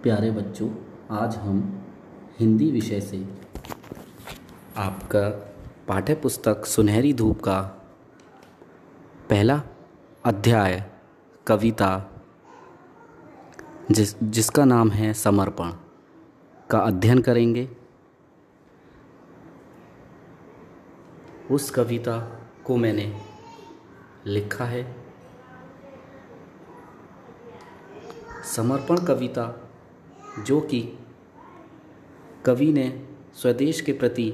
प्यारे बच्चों, आज हम हिंदी विषय से आपका पाठ्य पुस्तक सुनहरी धूप का पहला अध्याय कविता जिसका नाम है समर्पण का अध्ययन करेंगे। उस कविता को मैंने लिखा है। समर्पण कविता जो कि कवि ने स्वदेश के प्रति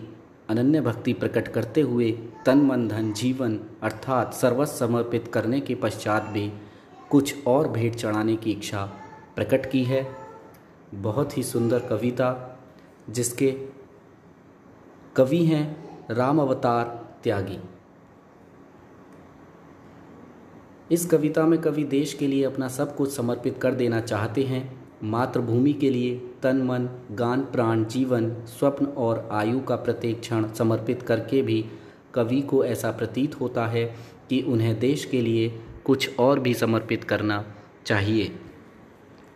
अनन्य भक्ति प्रकट करते हुए तन मन धन जीवन अर्थात सर्वस्व समर्पित करने के पश्चात भी कुछ और भेंट चढ़ाने की इच्छा प्रकट की है। बहुत ही सुंदर कविता जिसके कवि हैं राम अवतार त्यागी। इस कविता में कवि देश के लिए अपना सब कुछ समर्पित कर देना चाहते हैं। मातृभूमि के लिए तन मन गान प्राण जीवन स्वप्न और आयु का प्रत्येक क्षण समर्पित करके भी कवि को ऐसा प्रतीत होता है कि उन्हें देश के लिए कुछ और भी समर्पित करना चाहिए।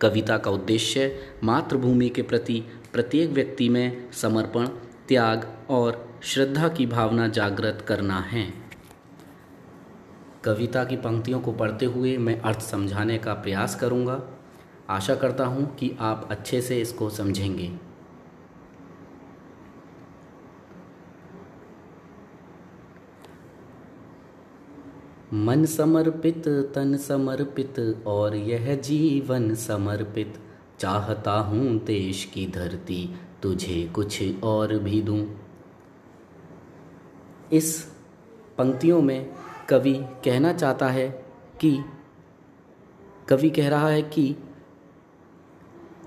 कविता का उद्देश्य मातृभूमि के प्रति प्रत्येक व्यक्ति में समर्पण त्याग और श्रद्धा की भावना जागृत करना है। कविता की पंक्तियों को पढ़ते हुए मैं अर्थ समझाने का प्रयास करूंगा। आशा करता हूं कि आप अच्छे से इसको समझेंगे। मन समर्पित तन समर्पित और यह जीवन समर्पित, चाहता हूं देश की धरती तुझे कुछ और भी दूं। इस पंक्तियों में कवि कहना चाहता है कि कवि कह रहा है कि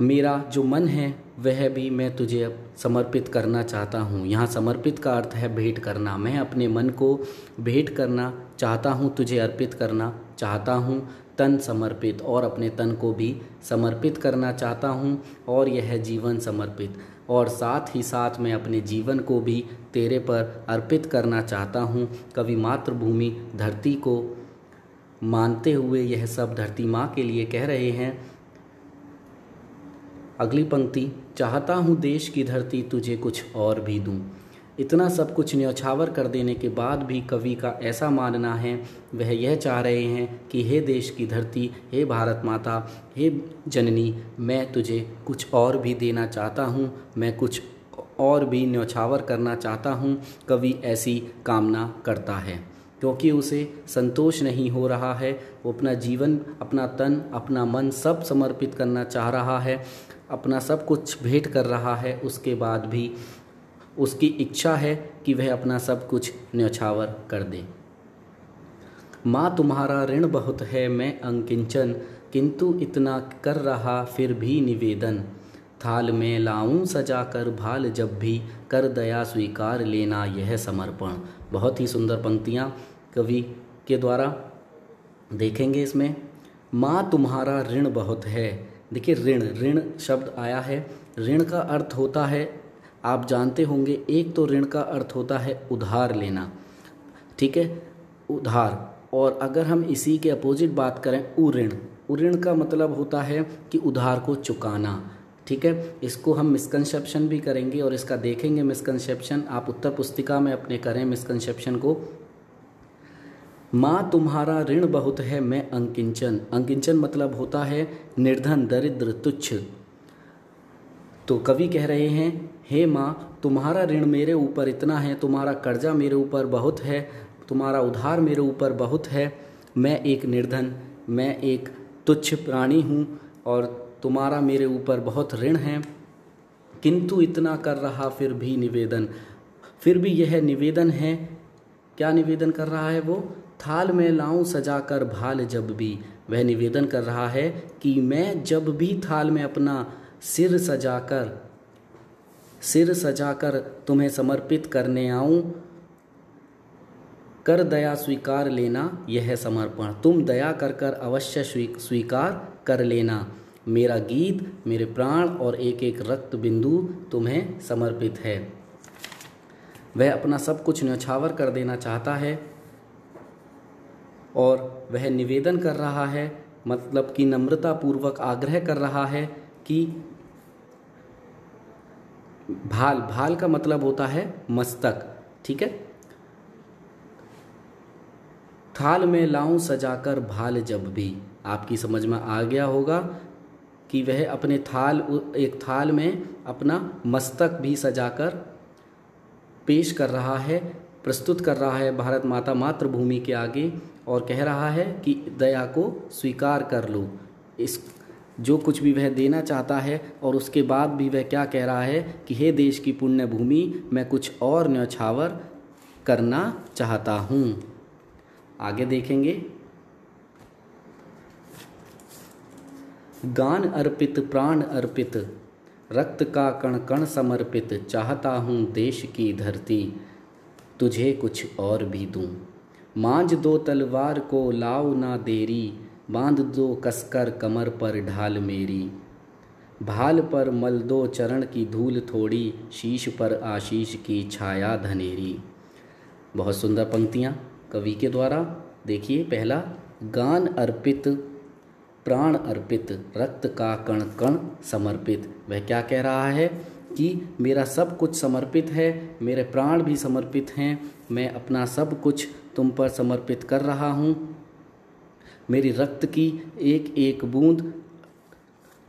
मेरा जो मन है वह भी मैं तुझे अब समर्पित करना चाहता हूँ। यहाँ समर्पित का अर्थ है भेंट करना। मैं अपने मन को भेंट करना चाहता हूँ, तुझे अर्पित करना चाहता हूँ। तन समर्पित और अपने तन को भी समर्पित करना चाहता हूँ और यह जीवन समर्पित और साथ ही साथ मैं अपने जीवन को भी तेरे पर अर्पित करना चाहता हूँ। कवि मातृभूमि धरती को मानते हुए यह सब धरती माँ के लिए कह रहे हैं। अगली पंक्ति, चाहता हूँ देश की धरती तुझे कुछ और भी दूँ। इतना सब कुछ न्यौछावर कर देने के बाद भी कवि का ऐसा मानना है, वह यह चाह रहे हैं कि हे देश की धरती, हे भारत माता, हे जननी, मैं तुझे कुछ और भी देना चाहता हूँ, मैं कुछ और भी न्यौछावर करना चाहता हूँ। कवि ऐसी कामना करता है क्योंकि उसे संतोष नहीं हो रहा है। वो अपना जीवन, अपना तन, अपना मन सब समर्पित करना चाह रहा है, अपना सब कुछ भेंट कर रहा है। उसके बाद भी उसकी इच्छा है कि वह अपना सब कुछ न्यौछावर कर दे। माँ तुम्हारा ऋण बहुत है मैं अंकिंचन, किंतु इतना कर रहा फिर भी निवेदन। थाल में लाऊं सजा कर भाल जब भी, कर दया स्वीकार लेना यह समर्पण। बहुत ही सुंदर पंक्तियाँ कवि के द्वारा देखेंगे इसमें। माँ तुम्हारा ऋण बहुत है। देखिए ऋण शब्द आया है। ऋण का अर्थ होता है, आप जानते होंगे, एक तो ऋण का अर्थ होता है उधार लेना, ठीक है, उधार। और अगर हम इसी के अपोजिट बात करें उऋण का मतलब होता है कि उधार को चुकाना, ठीक है। इसको हम मिसकंसेप्शन भी करेंगे और इसका देखेंगे मिसकंसेप्शन। आप उत्तर पुस्तिका में अपने करें मिसकंसेप्शन को। माँ तुम्हारा ऋण बहुत है मैं अंकिंचन। अंकिंचन मतलब होता है निर्धन, दरिद्र, तुच्छ। तो कवि कह रहे हैं, हे माँ तुम्हारा ऋण मेरे ऊपर इतना है, तुम्हारा कर्जा मेरे ऊपर बहुत है, तुम्हारा उधार मेरे ऊपर बहुत है। मैं एक निर्धन, मैं एक तुच्छ प्राणी हूँ और तुम्हारा मेरे ऊपर बहुत ऋण है। किंतु इतना कर रहा फिर भी निवेदन, फिर भी यह निवेदन है। क्या निवेदन कर रहा है वो? थाल में लाऊं सजा कर भाल जब भी। वह निवेदन कर रहा है कि मैं जब भी थाल में अपना सिर सजाकर तुम्हें समर्पित करने आऊं, कर दया स्वीकार लेना यह समर्पण। तुम दया कर कर अवश्य स्वीकार कर लेना। मेरा गीत, मेरे प्राण और एक एक रक्त बिंदु तुम्हें समर्पित है। वह अपना सब कुछ न्यौछावर कर देना चाहता है और वह निवेदन कर रहा है, मतलब कि नम्रता पूर्वक आग्रह कर रहा है कि भाल, भाल का मतलब होता है मस्तक, ठीक है। थाल में लाऊं सजाकर भाल जब भी, आपकी समझ में आ गया होगा कि वह अपने एक थाल में अपना मस्तक भी सजाकर पेश कर रहा है, प्रस्तुत कर रहा है भारत माता मातृभूमि के आगे, और कह रहा है कि दया को स्वीकार कर लो। इस जो कुछ भी वह देना चाहता है, और उसके बाद भी वह क्या कह रहा है कि हे देश की पुण्य भूमि, मैं कुछ और न्यौछावर करना चाहता हूँ। आगे देखेंगे। गान अर्पित प्राण अर्पित, रक्त का कण कण समर्पित, चाहता हूँ देश की धरती तुझे कुछ और भी दूँ। मांझ दो तलवार को लाओ ना देरी, बांध दो कसकर कमर पर ढाल मेरी। भाल पर मल दो चरण की धूल थोड़ी, शीश पर आशीष की छाया धनेरी। बहुत सुंदर पंक्तियाँ कवि के द्वारा। देखिए, पहला, गान अर्पित प्राण अर्पित, रक्त का कण कण समर्पित। वह क्या कह रहा है कि मेरा सब कुछ समर्पित है, मेरे प्राण भी समर्पित हैं, मैं अपना सब कुछ तुम पर समर्पित कर रहा हूँ। मेरी रक्त की एक एक बूंद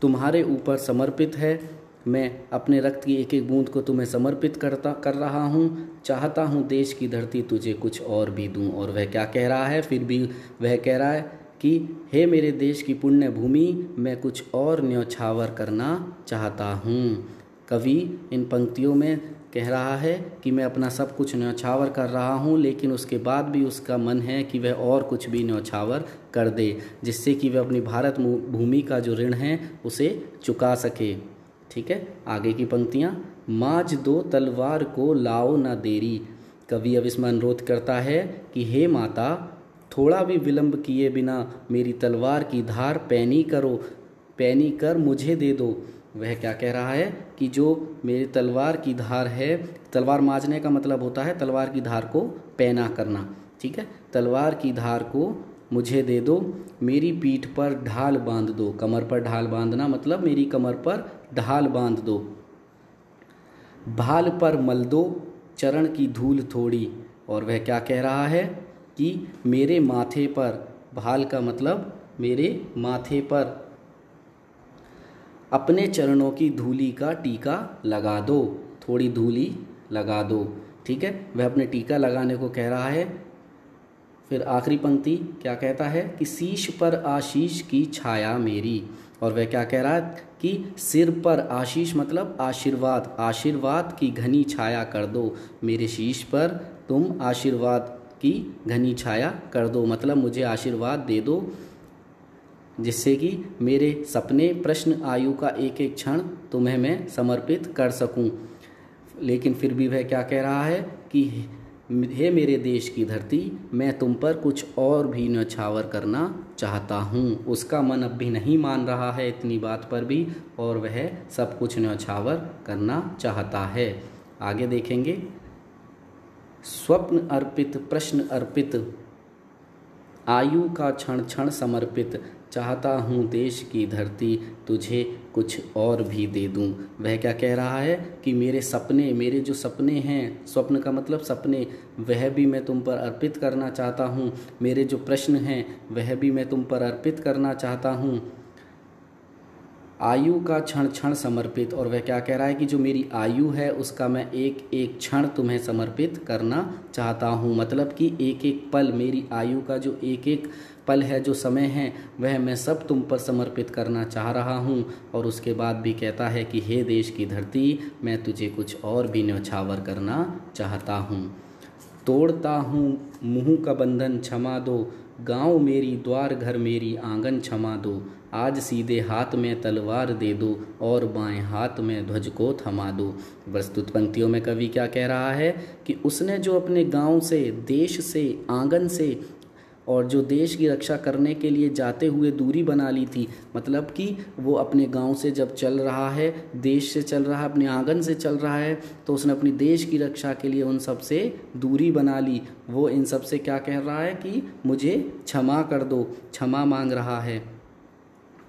तुम्हारे ऊपर समर्पित है, मैं अपने रक्त की एक एक बूंद को तुम्हें समर्पित कर रहा हूँ। चाहता हूँ देश की धरती तुझे कुछ और भी दूँ। और वह क्या कह रहा है, फिर भी वह कह रहा है कि हे मेरे देश की पुण्य भूमि, मैं कुछ और न्यौछावर करना चाहता हूँ। कवि इन पंक्तियों में कह रहा है कि मैं अपना सब कुछ न्यौछावर कर रहा हूँ, लेकिन उसके बाद भी उसका मन है कि वह और कुछ भी न्यौछावर कर दे, जिससे कि वह अपनी भारत भूमि का जो ऋण है उसे चुका सके। ठीक है, आगे की पंक्तियाँ। मांझ दो तलवार को लाओ ना देरी। कवि अब इसमें अनुरोध करता है कि हे माता, थोड़ा भी विलंब किए बिना मेरी तलवार की धार पैनी कर मुझे दे दो। वह क्या कह रहा है कि जो मेरी तलवार की धार है, तलवार मांझने का मतलब होता है तलवार की धार को पैना करना, ठीक है। तलवार की धार को मुझे दे दो, मेरी पीठ पर ढाल बांध दो। कमर पर ढाल बांधना मतलब मेरी कमर पर ढाल बांध दो। भाल पर मल दो चरण की धूल थोड़ी। और वह क्या कह रहा है कि मेरे माथे पर, भाल का मतलब मेरे माथे पर अपने चरणों की धूली का टीका लगा दो, थोड़ी धूली लगा दो, ठीक है। वह अपने टीका लगाने को कह रहा है। फिर आखिरी पंक्ति क्या कहता है कि शीश पर आशीष की छाया मेरी। और वह क्या कह रहा है कि सिर पर आशीष मतलब आशीर्वाद, आशीर्वाद की घनी छाया कर दो, मेरे शीश पर तुम आशीर्वाद की घनी छाया कर दो, मतलब मुझे आशीर्वाद दे दो, जिससे कि मेरे सपने, प्रश्न, आयु का एक एक क्षण तुम्हें मैं समर्पित कर सकूं। लेकिन फिर भी वह क्या कह रहा है कि हे मेरे देश की धरती, मैं तुम पर कुछ और भी न्यौछावर करना चाहता हूँ। उसका मन अब भी नहीं मान रहा है इतनी बात पर भी, और वह सब कुछ न्यौछावर करना चाहता है। आगे देखेंगे। स्वप्न अर्पित प्रश्न अर्पित, आयु का क्षण क्षण समर्पित, चाहता हूँ देश की धरती तुझे कुछ और भी दे दूँ। वह क्या कह रहा है कि मेरे सपने, मेरे जो सपने हैं, स्वप्न का मतलब सपने, वह भी मैं तुम पर अर्पित करना चाहता हूँ। मेरे जो प्रश्न हैं वह भी मैं तुम पर अर्पित करना चाहता हूँ। आयु का क्षण क्षण समर्पित। और वह क्या कह रहा है कि जो मेरी आयु है उसका मैं एक एक क्षण तुम्हें समर्पित करना चाहता हूँ। मतलब कि एक एक पल, मेरी आयु का जो एक एक पल है, जो समय है, वह मैं सब तुम पर समर्पित करना चाह रहा हूँ। और उसके बाद भी कहता है कि हे देश की धरती, मैं तुझे कुछ और भी न्यौछावर करना चाहता हूँ। तोड़ता हूँ मुँह का बंधन क्षमा दो, गाँव मेरी द्वार घर मेरी आंगन क्षमा दो, आज सीधे हाथ में तलवार दे दो और बाएं हाथ में ध्वज को थमा दो। प्रस्तुत पंक्तियों में कवि क्या कह रहा है कि उसने जो अपने गांव से, देश से, आंगन से, और जो देश की रक्षा करने के लिए जाते हुए दूरी बना ली थी, मतलब कि वो अपने गांव से जब चल रहा है, देश से चल रहा है, अपने आंगन से चल रहा है, तो उसने अपनी देश की रक्षा के लिए उन सब से दूरी बना ली। वो इन सब से क्या कह रहा है कि मुझे क्षमा कर दो, क्षमा मांग रहा है।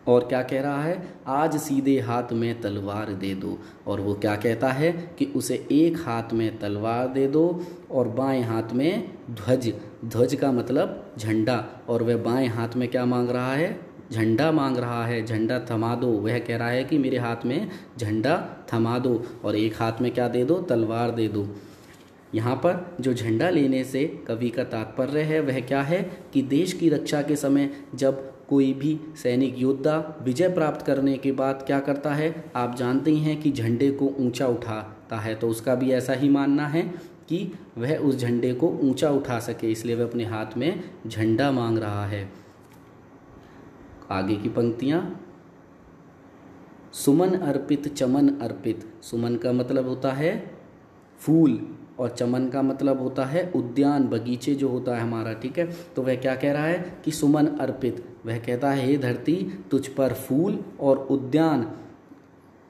और क्या कह रहा है, आज सीधे हाथ में तलवार दे दो। और वो क्या कहता है कि उसे एक हाथ में तलवार दे दो और बाएं हाथ में ध्वज। ध्वज का मतलब झंडा, और वह बाएं हाथ में क्या मांग रहा है, झंडा मांग रहा है। झंडा थमा दो, वह कह रहा है कि मेरे हाथ में झंडा थमा दो, और एक हाथ में क्या दे दो, तलवार दे दो। यहाँ पर जो झंडा लेने से कवि का तात्पर्य है वह क्या है कि देश की रक्षा के समय जब कोई भी सैनिक योद्धा विजय प्राप्त करने के बाद क्या करता है, आप जानते ही हैं कि झंडे को ऊंचा उठाता है। तो उसका भी ऐसा ही मानना है कि वह उस झंडे को ऊंचा उठा सके, इसलिए वह अपने हाथ में झंडा मांग रहा है। आगे की पंक्तियाँ, सुमन अर्पित चमन अर्पित। सुमन का मतलब होता है फूल और चमन का मतलब होता है उद्यान, बगीचे जो होता है हमारा, ठीक है। तो वह क्या कह रहा है कि सुमन अर्पित, वह कहता है हे धरती तुझ पर फूल और उद्यान,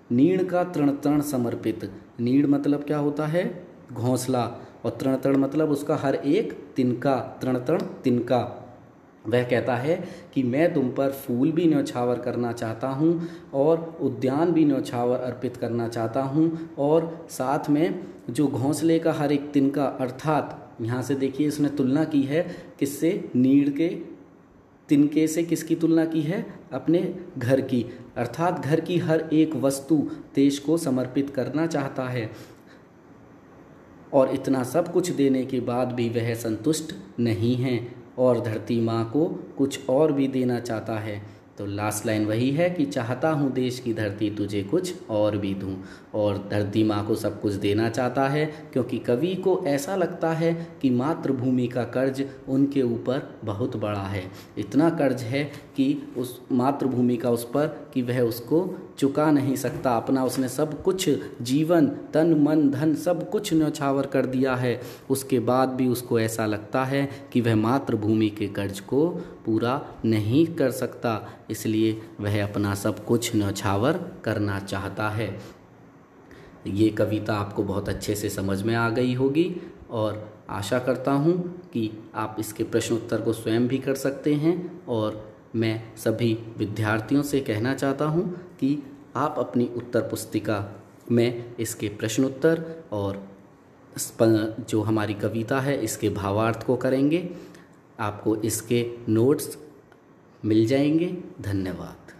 नीड़ का तृण तृण समर्पित। नीड़ मतलब क्या होता है, घोंसला, और तृण तृण मतलब उसका हर एक तिनका, तृण तृण तिनका। वह कहता है कि मैं तुम पर फूल भी न्यौछावर करना चाहता हूँ और उद्यान भी न्यौछावर अर्पित करना चाहता हूँ, और साथ में जो घोंसले का हर एक तिनका, अर्थात यहाँ से देखिए इसने तुलना की है किससे, नीड़ के तिनके से। किसकी तुलना की है, अपने घर की, अर्थात घर की हर एक वस्तु देश को समर्पित करना चाहता है। और इतना सब कुछ देने के बाद भी वह संतुष्ट नहीं है और धरती माँ को कुछ और भी देना चाहता है। तो लास्ट लाइन वही है कि चाहता हूँ देश की धरती तुझे कुछ और भी दूँ। और धरती माँ को सब कुछ देना चाहता है, क्योंकि कवि को ऐसा लगता है कि मातृभूमि का कर्ज उनके ऊपर बहुत बड़ा है। इतना कर्ज है कि उस मातृभूमि का उस पर कि वह उसको चुका नहीं सकता। अपना उसने सब कुछ, जीवन, तन मन धन सब कुछ न्यौछावर कर दिया है, उसके बाद भी उसको ऐसा लगता है कि वह मातृभूमि के कर्ज को पूरा नहीं कर सकता, इसलिए वह अपना सब कुछ न्यौछावर करना चाहता है। ये कविता आपको बहुत अच्छे से समझ में आ गई होगी और आशा करता हूँ कि आप इसके प्रश्न उत्तर को स्वयं भी कर सकते हैं। और मैं सभी विद्यार्थियों से कहना चाहता हूँ कि आप अपनी उत्तर पुस्तिका में इसके प्रश्न उत्तर और जो हमारी कविता है इसके भावार्थ को करेंगे। आपको इसके नोट्स मिल जाएंगे। धन्यवाद।